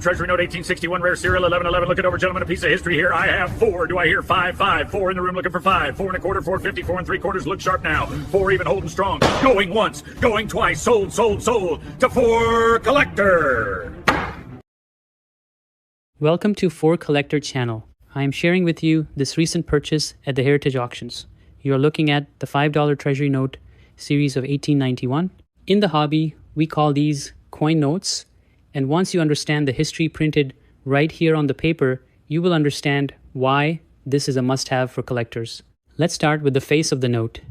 Treasury Note 1861 rare serial 1111. Look it over, gentlemen, a piece of history here. I have 4. Do I hear 5? 5. 4 in the room looking for 5. 4 1/4, 4.50, 4 3/4. Look sharp now. 4 even holding strong. Going once, going twice. Sold, sold, sold to 4 Collector. Welcome to 4 Collector channel. I am sharing with you this recent purchase at the Heritage Auctions. You are looking at the $5 Treasury Note series of 1891. In the hobby, we call these coin notes, and once you understand the history printed right here on the paper, you will understand why this is a must-have for collectors. Let's start with the face of the note.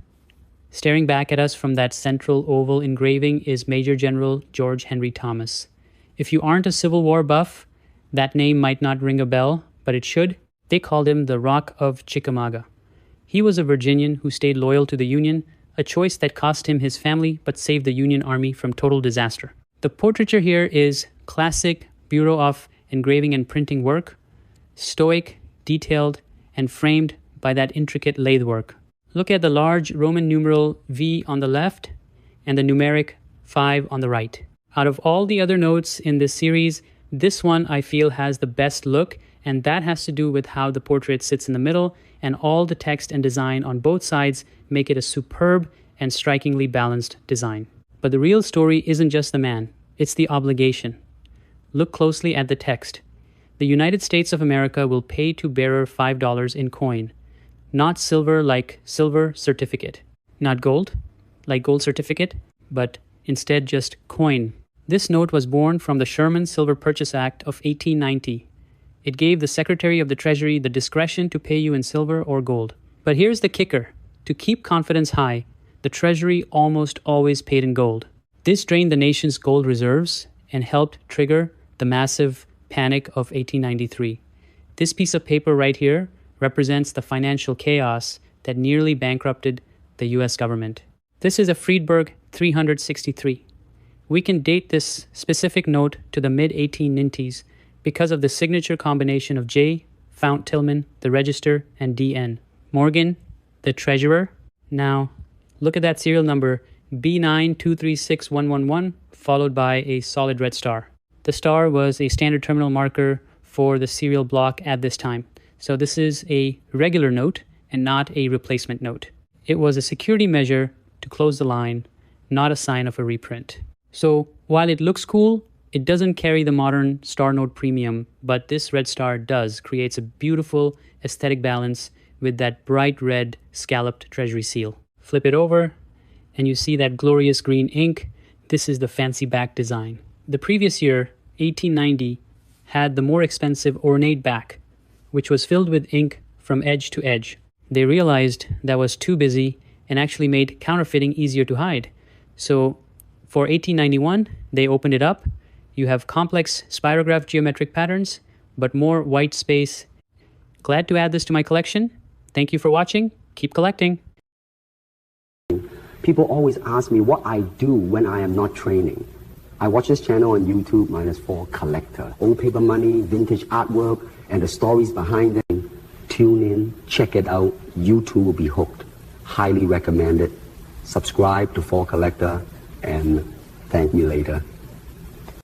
Staring back at us from that central oval engraving is Major General George Henry Thomas. If you aren't a Civil War buff, that name might not ring a bell, but it should. They called him the Rock of Chickamauga. He was a Virginian who stayed loyal to the Union, a choice that cost him his family but saved the Union Army from total disaster. The portraiture here is classic Bureau of Engraving and Printing work, stoic, detailed, and framed by that intricate lathe work. Look at the large Roman numeral V on the left and the numeric 5 on the right. Out of all the other notes in this series, this one I feel has the best look, and that has to do with how the portrait sits in the middle, and all the text and design on both sides make it a superb and strikingly balanced design. But the real story isn't just the man, it's the obligation. Look closely at the text. The United States of America will pay to bearer $5 in coin, not silver like silver certificate, not gold like gold certificate, but instead just coin. This note was born from the Sherman Silver Purchase Act of 1890. It gave the Secretary of the Treasury the discretion to pay you in silver or gold. But here's the kicker. To keep confidence high, the Treasury almost always paid in gold. This drained the nation's gold reserves and helped trigger the massive panic of 1893. This piece of paper right here represents the financial chaos that nearly bankrupted the US government. This is a Friedberg 363. We can date this specific note to the mid-1890s because of the signature combination of J, Fount Tillman, the Register, and D.N. Morgan, the Treasurer. Now, look at that serial number B9236111, followed by a solid red star. The star was a standard terminal marker for the serial block at this time. So this is a regular note and not a replacement note. It was a security measure to close the line, not a sign of a reprint. So while it looks cool, it doesn't carry the modern star note premium, but this red star does, creates a beautiful aesthetic balance with that bright red scalloped treasury seal. Flip it over and you see that glorious green ink. This is the fancy back design. The previous year, 1890, had the more expensive ornate back, which was filled with ink from edge to edge. They realized that was too busy and actually made counterfeiting easier to hide. So for 1891, they opened it up. You have complex spirograph geometric patterns, but more white space. Glad to add this to my collection. Thank you for watching. Keep collecting. People always ask me what I do when I am not training. I watch this channel on YouTube, -4 Collector. Old paper money, vintage artwork, and the stories behind them. Tune in, check it out. You too will be hooked. Highly recommend it. Subscribe to 4 Collector and thank me later.